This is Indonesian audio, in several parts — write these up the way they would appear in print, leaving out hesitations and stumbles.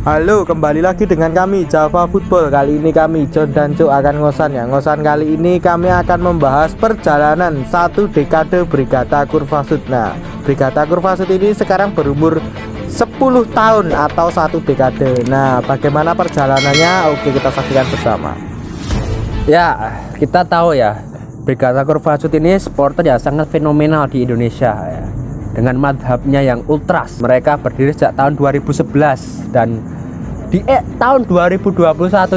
Halo, kembali lagi dengan kami Java Football. Kali ini kami John dan Cuk akan ngosan ya. Ngosan kali ini kami akan membahas perjalanan satu dekade Brigata Kurvasud. Nah, Brigata Kurvasud ini sekarang berumur 10 tahun atau satu dekade. Nah, bagaimana perjalanannya? Oke, kita saksikan bersama. Ya, kita tahu ya, Brigata Kurvasud ini supporter ya sangat fenomenal di Indonesia ya. Dengan madhabnya yang ultras. Mereka berdiri sejak tahun 2011 dan di tahun 2021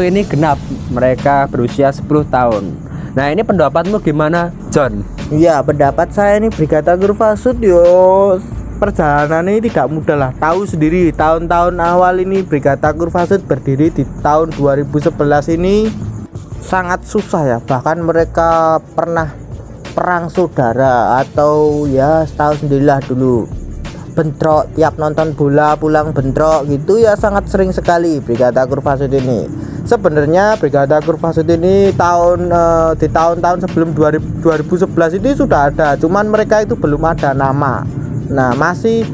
ini genap mereka berusia 10 tahun. Nah, ini pendapatmu gimana, John? Iya, pendapat saya ini Brigata Kurvasud yo perjalanan ini tidak mudah lah. Tahu sendiri tahun-tahun awal ini Brigata Kurvasud berdiri di tahun 2011 ini sangat susah ya. Bahkan mereka pernah perang saudara atau ya tahu sendirilah dulu, bentrok tiap nonton bola pulang bentrok gitu ya, sangat sering sekali Brigata Kurvasud ini. Sebenarnya Brigata Kurvasud ini di tahun-tahun sebelum 2011 ini sudah ada, cuman mereka itu belum ada nama. Nah, masih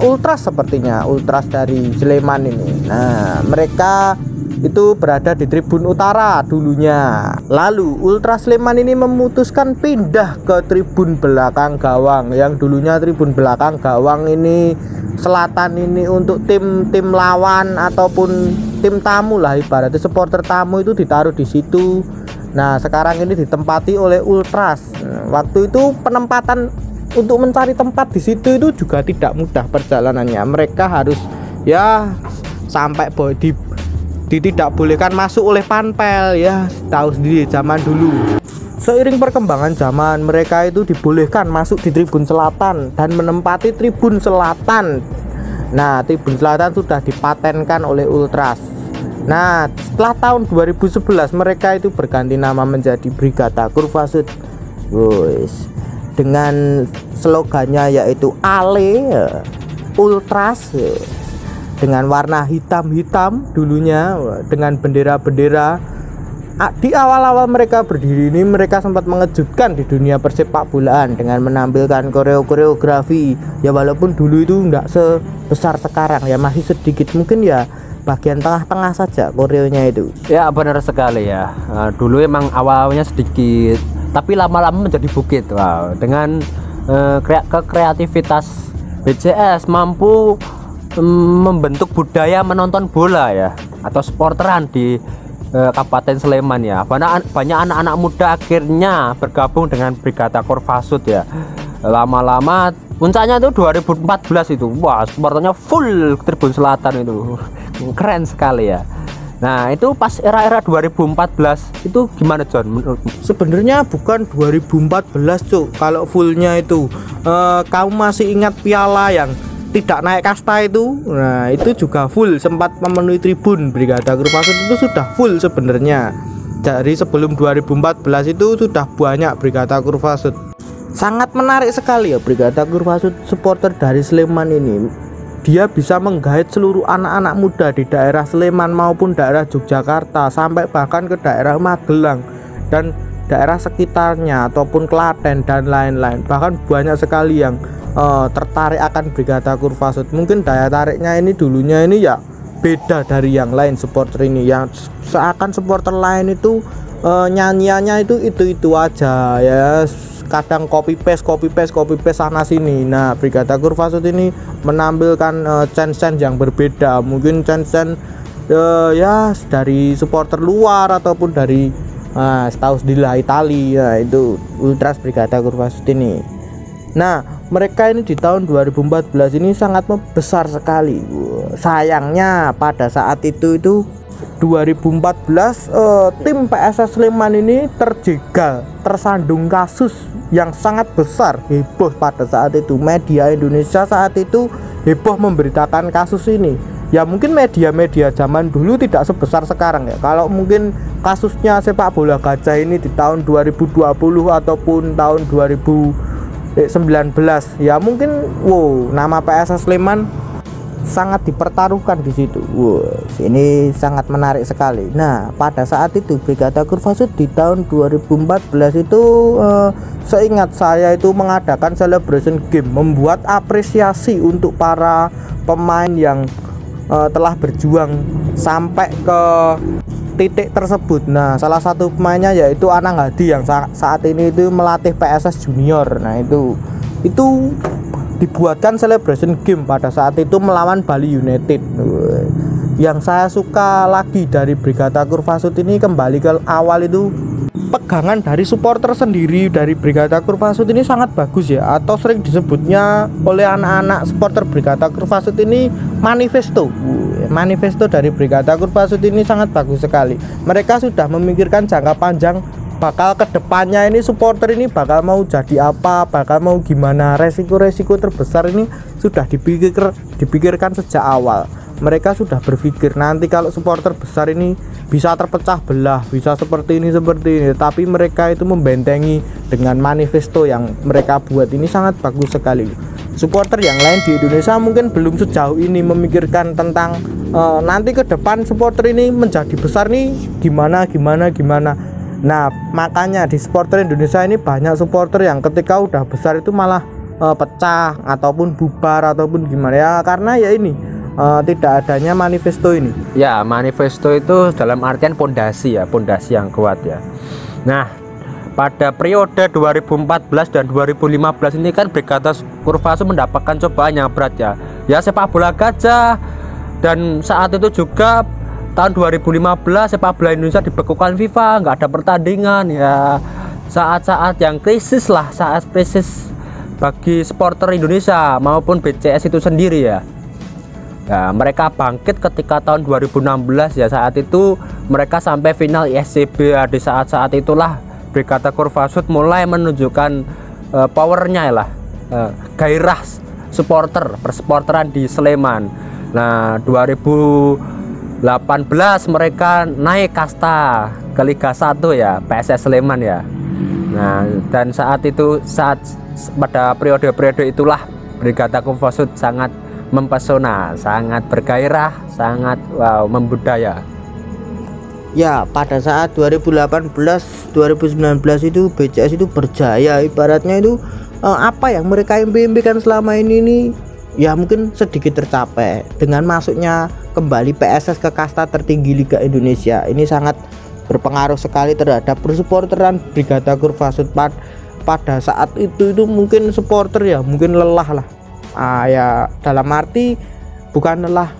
ultras sepertinya, ultras dari Sleman ini. Nah, mereka itu berada di tribun utara dulunya. Lalu Ultras Sleman ini memutuskan pindah ke tribun belakang gawang, yang dulunya tribun belakang gawang ini selatan ini untuk tim lawan ataupun tim tamu lah, ibaratnya supporter tamu itu ditaruh di situ. Nah, sekarang ini ditempati oleh Ultras. Waktu itu penempatan untuk mencari tempat di situ itu juga tidak mudah perjalanannya. Mereka harus ya sampai tidak bolehkan masuk oleh panpel ya, tahu sendiri zaman dulu. Seiring perkembangan zaman, mereka itu dibolehkan masuk di tribun selatan dan menempati tribun selatan. Nah, tribun selatan sudah dipatenkan oleh Ultras. Nah, setelah tahun 2011 mereka itu berganti nama menjadi Brigata Kurvasud. Dengan slogannya yaitu Ale Ultras, dengan warna hitam-hitam dulunya, dengan bendera-bendera. Di awal-awal mereka berdiri ini mereka sempat mengejutkan di dunia persepak bolaan dengan menampilkan koreografi ya, walaupun dulu itu enggak sebesar sekarang ya, masih sedikit, mungkin ya bagian tengah-tengah saja koreonya itu. Ya, benar sekali ya. Dulu emang awalnya sedikit, tapi lama-lama menjadi bukit. Wow, dengan kreativitas BCS mampu membentuk budaya menonton bola ya, atau supporteran di Kabupaten Sleman ya. Banyak anak-anak muda akhirnya bergabung dengan Brigata Kurvasud ya. Lama-lama puncaknya itu 2014 itu, wah, supporternya full tribun selatan itu. Keren sekali ya. Nah, itu pas era-era 2014 itu gimana, John, menurutmu? Sebenarnya bukan 2014, Cuk. Kalau fullnya itu kamu masih ingat piala yang tidak naik kasta itu? Nah, itu juga full, sempat memenuhi tribun. Brigata Kurvasud itu sudah full sebenarnya. Dari sebelum 2014 itu sudah banyak Brigata Kurvasud. Sangat menarik sekali ya Brigata Kurvasud, supporter dari Sleman ini. Dia bisa menggait seluruh anak-anak muda di daerah Sleman maupun daerah Yogyakarta, sampai bahkan ke daerah Magelang dan daerah sekitarnya ataupun Klaten dan lain-lain. Bahkan banyak sekali yang tertarik akan Brigata Kurvasud. Mungkin daya tariknya ini dulunya ini ya beda dari yang lain supporter ini, yang seakan supporter lain itu nyanyiannya itu aja ya, kadang copy paste sana sini. Nah, Brigata Kurvasud ini menampilkan chant-chant yang berbeda, mungkin chant-chant ya dari supporter luar ataupun dari setahu sendiri Italia. Itu Ultras Brigata Kurvasud ini. Nah, mereka ini di tahun 2014 ini sangat besar sekali. Sayangnya pada saat itu 2014 tim PSS Sleman ini terjegal, tersandung kasus yang sangat besar. Heboh pada saat itu, media Indonesia saat itu heboh memberitakan kasus ini. Ya, mungkin media-media zaman dulu tidak sebesar sekarang ya. Kalau mungkin kasusnya sepak bola gajah ini di tahun 2020 ataupun tahun 2019 ya, mungkin nama PSS Sleman sangat dipertaruhkan di situ. Ini sangat menarik sekali. Nah, pada saat itu Brigata Kurvasud di tahun 2014 itu seingat saya itu mengadakan celebration game, membuat apresiasi untuk para pemain yang telah berjuang sampai ke titik tersebut. Nah, salah satu pemainnya yaitu Anang Hadi yang saat ini itu melatih PSS Junior. Nah, itu dibuatkan celebration game pada saat itu melawan Bali United. Yang saya suka lagi dari Brigata Kurvasud ini, kembali ke awal itu, pegangan dari supporter sendiri dari Brigata Kurvasud ini sangat bagus ya, atau sering disebutnya oleh anak-anak supporter Brigata Kurvasud ini manifesto dari Brigata Kurvasud ini sangat bagus sekali. Mereka sudah memikirkan jangka panjang, bakal kedepannya ini supporter ini bakal mau jadi apa, bakal mau gimana, resiko-resiko terbesar ini sudah dipikirkan sejak awal. Mereka sudah berpikir nanti kalau supporter besar ini bisa terpecah belah, bisa seperti ini, tapi mereka itu membentengi dengan manifesto yang mereka buat ini sangat bagus sekali. Supporter yang lain di Indonesia mungkin belum sejauh ini memikirkan tentang nanti ke depan supporter ini menjadi besar nih gimana. Nah, makanya di supporter Indonesia ini banyak supporter yang ketika udah besar itu malah pecah ataupun bubar ataupun gimana ya, karena ya ini tidak adanya manifesto ini. Ya, manifesto itu dalam artian pondasi ya, pondasi yang kuat ya. Nah, pada periode 2014 dan 2015 ini kan Brigata Kurvasud mendapatkan cobaan yang berat ya. Ya, sepak bola gajah, dan saat itu juga tahun 2015 sepak bola Indonesia dibekukan FIFA, nggak ada pertandingan ya. Saat-saat yang krisis lah, saat krisis bagi supporter Indonesia maupun BCS itu sendiri ya. Nah, mereka bangkit ketika tahun 2016 ya, saat itu mereka sampai final ISCB ya. Di saat-saat itulah Brigata Kurvasud mulai menunjukkan powernya lah, gairah supporter, persupporteran di Sleman. Nah, 2018 mereka naik kasta ke Liga 1 ya, PSS Sleman ya. Nah, dan saat itu, pada periode-periode itulah Brigata Kurvasud sangat mempesona, sangat bergairah, sangat membudaya. Ya, pada saat 2018 2019 itu BCS itu berjaya, ibaratnya itu apa yang mereka impikan selama ini ya mungkin sedikit tercapai dengan masuknya kembali PSS ke kasta tertinggi Liga Indonesia. Ini sangat berpengaruh sekali terhadap persupporteran Brigata Kurvasud. Pada saat itu mungkin supporter ya mungkin lelah lah. Ya dalam arti bukan lelah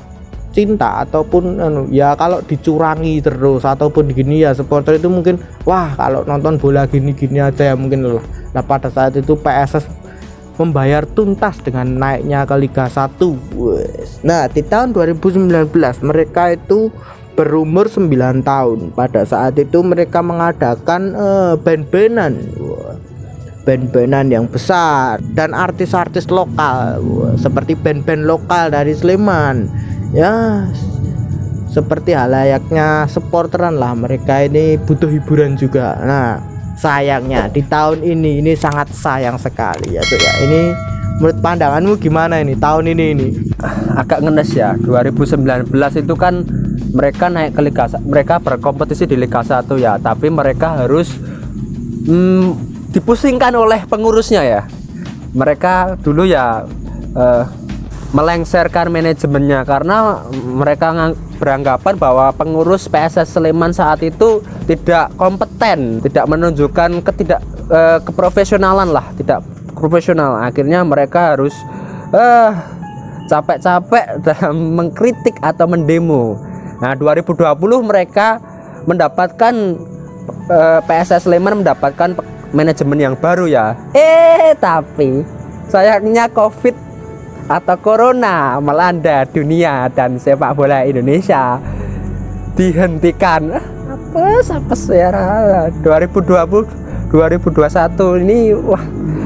cinta ataupun ya kalau dicurangi terus ataupun gini ya, supporter itu mungkin wah kalau nonton bola gini aja ya mungkin lelah. Nah, pada saat itu PSS membayar tuntas dengan naiknya ke Liga 1. Nah, di tahun 2019 mereka itu berumur 9 tahun. Pada saat itu mereka mengadakan band-bandan yang besar dan artis-artis lokal, seperti band-band lokal dari Sleman ya, seperti halayaknya supporteran lah, mereka ini butuh hiburan juga. Nah, sayangnya di tahun ini sangat sayang sekali ya tuh ya. Ini menurut pandanganmu gimana ini tahun ini? Agak ngenes ya. 2019 itu kan mereka naik ke Liga, mereka berkompetisi di Liga 1 ya, tapi mereka harus dipusingkan oleh pengurusnya ya. Mereka dulu ya melengsarkan manajemennya karena mereka beranggapan bahwa pengurus PSS Sleman saat itu tidak kompeten, tidak menunjukkan keprofesionalan lah, tidak profesional. Akhirnya mereka harus capek-capek dalam mengkritik atau mendemo. Nah, 2020 mereka mendapatkan PSS Sleman mendapatkan manajemen yang baru ya. Tapi sayangnya COVID atau Corona melanda dunia dan sepak bola Indonesia dihentikan. Apes ya. 2020 2021 ini wah,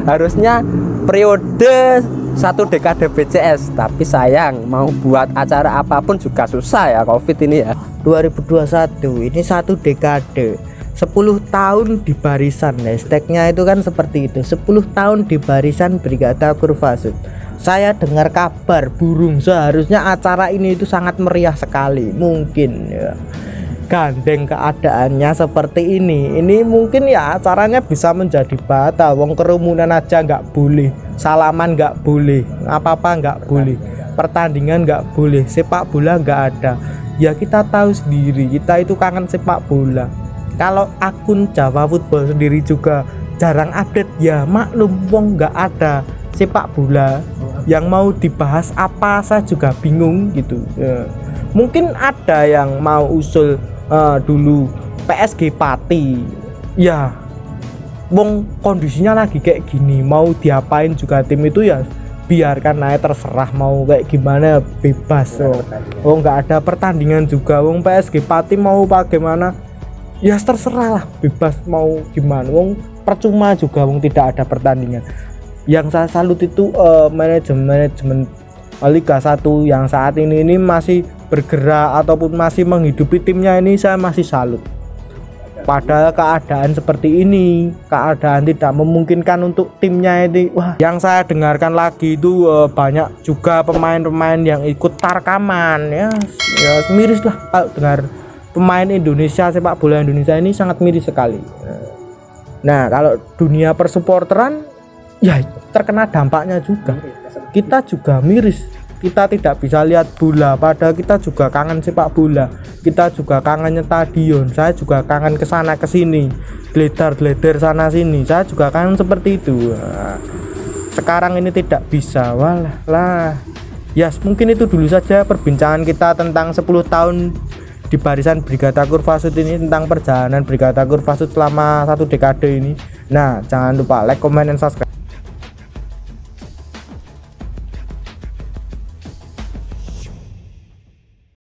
harusnya periode satu dekade BCS, tapi sayang mau buat acara apapun juga susah ya COVID ini ya. 2021 ini satu dekade, 10 tahun di barisan, hashtagnya itu kan seperti itu, 10 tahun di barisan Brigata Kurvasud. Saya dengar kabar burung seharusnya acara ini itu sangat meriah sekali, mungkin ya gandeng keadaannya seperti ini mungkin ya acaranya bisa menjadi batal. Wong kerumunan aja nggak boleh, salaman nggak boleh, apa-apa nggak boleh. pertandingan nggak boleh, sepak bola nggak ada. Ya kita tahu sendiri, kita itu kangen sepak bola. Kalau akun Java Football sendiri juga jarang update, ya maklum, wong nggak ada sepak bola. Yang mau dibahas apa saya juga bingung gitu. Mungkin ada yang mau usul dulu PSG Pati, ya wong kondisinya lagi kayak gini, mau diapain juga tim itu ya biarkan aja, terserah mau kayak gimana, bebas. Nggak ada pertandingan juga, wong PSG Pati mau bagaimana ya terserah lah, bebas mau gimana, wong percuma juga wong tidak ada pertandingan. Yang saya salut itu manajemen Liga 1 yang saat ini masih bergerak ataupun masih menghidupi timnya, ini saya masih salut. Pada keadaan seperti ini, keadaan tidak memungkinkan untuk timnya ini, wah, yang saya dengarkan lagi itu banyak juga pemain-pemain yang ikut tarkaman, ya miris lah kalau dengar pemain Indonesia, sepak bola Indonesia ini sangat miris sekali. Nah, kalau dunia persupporteran ya terkena dampaknya juga, kita juga miris. Kita tidak bisa lihat bola, padahal kita juga kangen sepak bola, kita juga kangen stadion. Saya juga kangen kesana kesini, gledar-gledar sana sini, saya juga kangen seperti itu. Sekarang ini tidak bisa, walah. Ya mungkin itu dulu saja perbincangan kita tentang 10 tahun di barisan Brigata Kurvasud ini, tentang perjalanan Brigata Kurvasud selama 1 dekade ini. Nah, jangan lupa like, comment, dan subscribe.